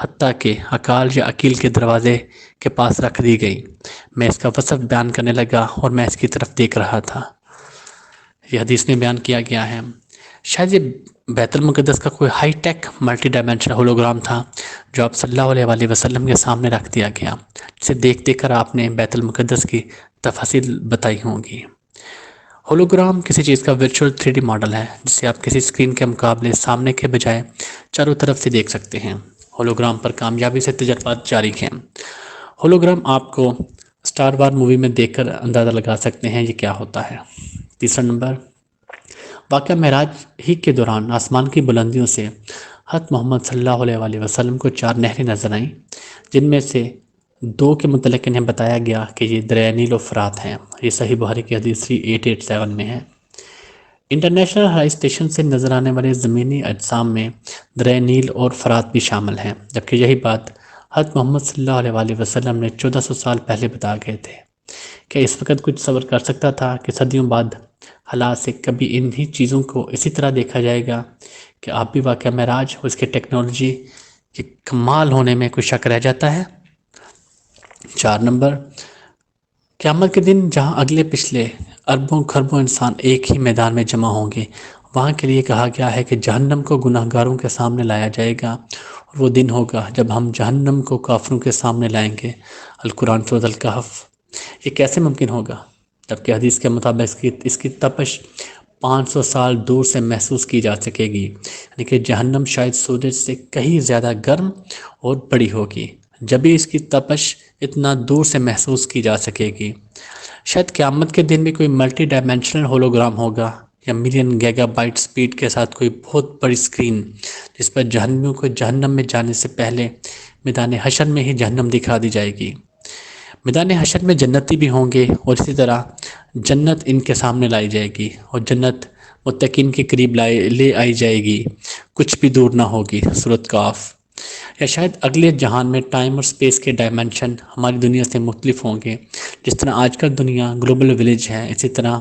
حتیٰ کہ اکال یا عقیل کے دروازے کے پاس رکھ دی گئی۔ میں اس کا وصف بیان کرنے لگا اور میں اس کی طرف دیکھ رہا تھا۔ یہ حدیث میں بیان کیا گیا ہے۔ شاید یہ بیت المقدس کا کوئی high tech multi dimensional hologram تھا جو آپ صلی اللہ علیہ وآلہ وسلم کے سامنے رکھ دیا گیا، جسے دیکھ دیکھ کر آپ نے بیت المقدس کی تفاصیل بتائی ہوں گی۔ ہولوگرام کسی چیز کا ورچوئل 3D ماڈل ہے جسے آپ کسی اسکرین کے مقابلے سامنے کے بجائے چاروں طرف سے دیکھ سکتے ہیں۔ ہولوگرام پر کامیابی سے تجربات جاری ہیں۔ ہولوگرام آپ کو اسٹار وار مووی میں دیکھ کر اندازہ لگا سکتے ہیں یہ کیا ہوتا ہے۔ تیسرا نمبر، واقعہ معراج ہی کے دوران آسمان کی بلندیوں سے حضرت محمد صلی اللہ علیہ وآلہ وسلم کو 4 نہریں نظر آئیں، جن میں سے 2 کے متعلق انہیں بتایا گیا کہ یہ دریائے نیل و فرات ہیں۔ یہ صحیح بخاری کی حدیث 3887 میں ہے۔ انٹرنیشنل ہائی اسٹیشن سے نظر آنے والے زمینی اجسام میں دریائے نیل اور فرات بھی شامل ہیں، جبکہ یہی بات حضرت محمد صلی اللہ علیہ وآلہ وسلم نے 1400 سال پہلے بتا گئے تھے۔ کیا اس وقت کچھ تصور کر سکتا تھا کہ صدیوں بعد حالات سے کبھی انہی چیزوں کو اسی طرح دیکھا جائے گا؟ کہ آپ بھی واقعہ معراج اور اس کے ٹیکنالوجی کے کمال ہونے میں کوئی شک رہ جاتا ہے؟ 4 نمبر، قیامت کے دن جہاں اگلے پچھلے اربوں خربوں انسان ایک ہی میدان میں جمع ہوں گے، وہاں کے لیے کہا گیا ہے کہ جہنم کو گناہ گاروں کے سامنے لایا جائے گا، اور وہ دن ہوگا جب ہم جہنم کو کافروں کے سامنے لائیں گے۔ القرآن سورۃ الکہف۔ یہ کیسے ممکن ہوگا جبکہ حدیث کے مطابق اس کی تپش 500 سال دور سے محسوس کی جا سکے گی، یعنی کہ جہنم شاید سورج سے کہیں زیادہ گرم اور بڑی ہوگی، جب بھی اس کی تپش اتنا دور سے محسوس کی جا سکے گی۔ شاید قیامت کے دن بھی کوئی ملٹی ڈائمینشنل ہولوگرام ہوگا یا ملین گیگا بائٹ سپیڈ کے ساتھ کوئی بہت بڑی سکرین، جس پر جہنمیوں کو جہنم میں جانے سے پہلے میدان حشر میں ہی جہنم دکھا دی جائے گی۔ میدان حشر میں جنتی بھی ہوں گے اور اسی طرح جنت ان کے سامنے لائی جائے گی اور جنت متقین کے قریب لے آئی جائے گی، کچھ بھی دور نہ ہوگی۔ سورۃ کاف۔ یا شاید اگلے جہان میں ٹائم اور سپیس کے ڈائمینشن ہماری دنیا سے مختلف ہوں گے۔ جس طرح آج کل دنیا گلوبل ولیج ہے، اسی طرح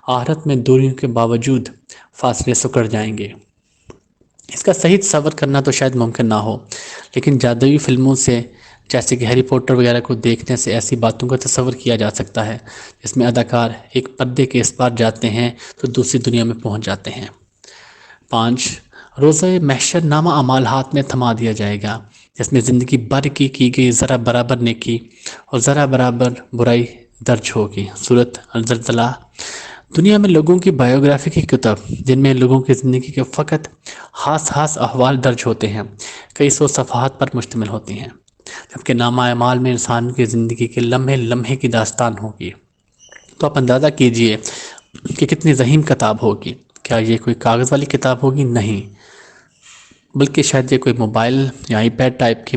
آخرت میں دوریوں کے باوجود فاصلے سکڑ جائیں گے۔ اس کا صحیح تصور کرنا تو شاید ممکن نہ ہو، لیکن جادوئی فلموں سے جیسے کہ ہیری پوٹر وغیرہ کو دیکھنے سے ایسی باتوں کا تصور کیا جا سکتا ہے جس میں اداکار ایک پردے کے اس پار جاتے ہیں تو دوسری دنیا میں پہنچ جاتے ہیں۔ 5، روزہ محشر نامہ اعمال ہاتھ میں تھما دیا جائے گا، جس میں زندگی بھر کی گئی ذرا برابر نیکی اور ذرا برابر برائی درج ہوگی۔ سورۃ الزلزلہ۔ دنیا میں لوگوں کی بائیوگرافی کی کتب، جن میں لوگوں کی زندگی کے فقط خاص احوال درج ہوتے ہیں، کئی 100 صفحات پر مشتمل ہوتی ہیں، جبکہ نامہ اعمال میں انسان کی زندگی کے لمحے لمحے کی داستان ہوگی۔ تو آپ اندازہ کیجئے کہ کتنی ذہین کتاب ہوگی۔ کیا یہ کوئی کاغذ والی کتاب ہوگی؟ نہیں، بلکہ شاید یہ کوئی موبائل یا آئی پیڈ ٹائپ کی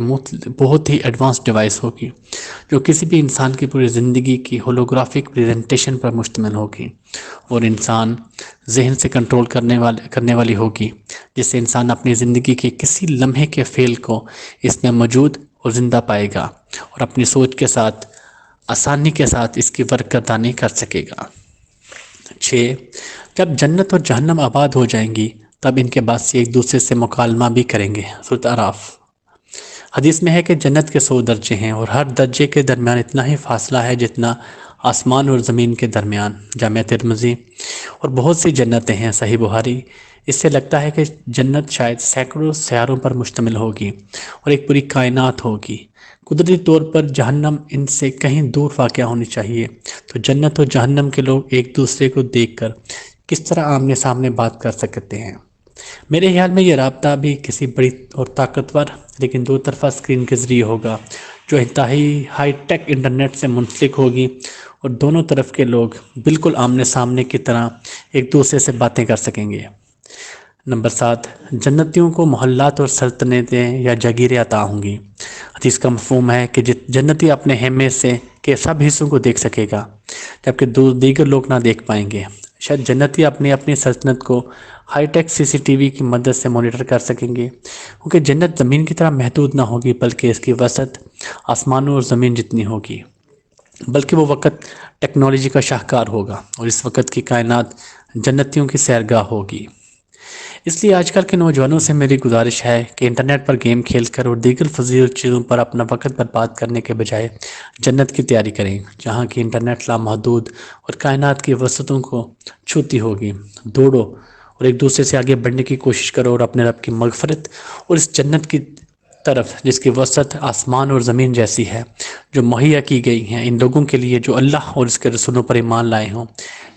بہت ہی ایڈوانس ڈیوائس ہوگی جو کسی بھی انسان کی پوری زندگی کی ہولوگرافک پریزنٹیشن پر مشتمل ہوگی، اور انسان ذہن سے کنٹرول کرنے والی ہوگی، جس سے انسان اپنی زندگی کے کسی لمحے کے فعل کو اس میں موجود اور زندہ پائے گا اور اپنی سوچ کے ساتھ آسانی کے ساتھ اس کی ورکردانی کر سکے گا۔ 6، جب جنت اور جہنم آباد ہو جائیں گی تب ان کے بعد سے ایک دوسرے سے مکالمہ بھی کریں گے۔ سورۃ اعراف۔ حدیث میں ہے کہ جنت کے 100 درجے ہیں اور ہر درجے کے درمیان اتنا ہی فاصلہ ہے جتنا آسمان اور زمین کے درمیان۔ جامع ترمذی۔ اور بہت سی جنتیں ہیں۔ صحیح بخاری۔ اس سے لگتا ہے کہ جنت شاید سینکڑوں سیاروں پر مشتمل ہوگی اور ایک پوری کائنات ہوگی۔ قدرتی طور پر جہنم ان سے کہیں دور واقع ہونی چاہیے، تو جنت اور جہنم کے لوگ ایک دوسرے کو دیکھ کر کس طرح آمنے سامنے بات کر سکتے ہیں؟ میرے خیال میں یہ رابطہ بھی کسی بڑی اور طاقتور لیکن 2 طرفہ اسکرین کے ذریعے ہوگا، جو انتہائی ہائی ٹیک انٹرنیٹ سے منسلک ہوگی، اور دونوں طرف کے لوگ بالکل آمنے سامنے کی طرح ایک دوسرے سے باتیں کر سکیں گے۔ نمبر 7، جنتیوں کو محلات اور سلطنتیں یا جاگیریں عطا ہوں گی۔ حدیث کا مفہوم ہے کہ جنتی اپنے خیمے سے کے سب حصوں کو دیکھ سکے گا، جبکہ دیگر لوگ نہ دیکھ پائیں گے۔ شاید جنتی اپنی سلطنت کو ہائی ٹیک CCTV کی مدد سے مانیٹر کر سکیں گے، کیونکہ جنت زمین کی طرح محدود نہ ہوگی، بلکہ اس کی وسعت آسمانوں اور زمین جتنی ہوگی۔ بلکہ وہ وقت ٹیکنالوجی کا شاہکار ہوگا اور اس وقت کی کائنات جنتیوں کی سیرگاہ ہوگی۔ اس لیے آج کل کے نوجوانوں سے میری گزارش ہے کہ انٹرنیٹ پر گیم کھیل کر اور دیگر فضول چیزوں پر اپنا وقت برباد کرنے کے بجائے جنت کی تیاری کریں، جہاں کی انٹرنیٹ لامحدود اور کائنات کی وسعتوں کو چھوتی ہوگی۔ دوڑو اور ایک دوسرے سے آگے بڑھنے کی کوشش کرو اور اپنے رب کی مغفرت اور اس جنت کی طرف جس کی وسعت آسمان اور زمین جیسی ہے، جو مہیا کی گئی ہیں ان لوگوں کے لیے جو اللہ اور اس کے رسولوں پر ایمان لائے ہوں۔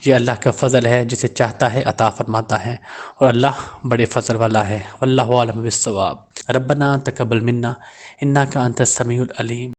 یہ اللہ کا فضل ہے، جسے چاہتا ہے عطا فرماتا ہے، اور اللہ بڑے فضل والا ہے۔ واللہ عالم بالصواب۔ ربنا تقبل منا انک انت السمیع العلیم۔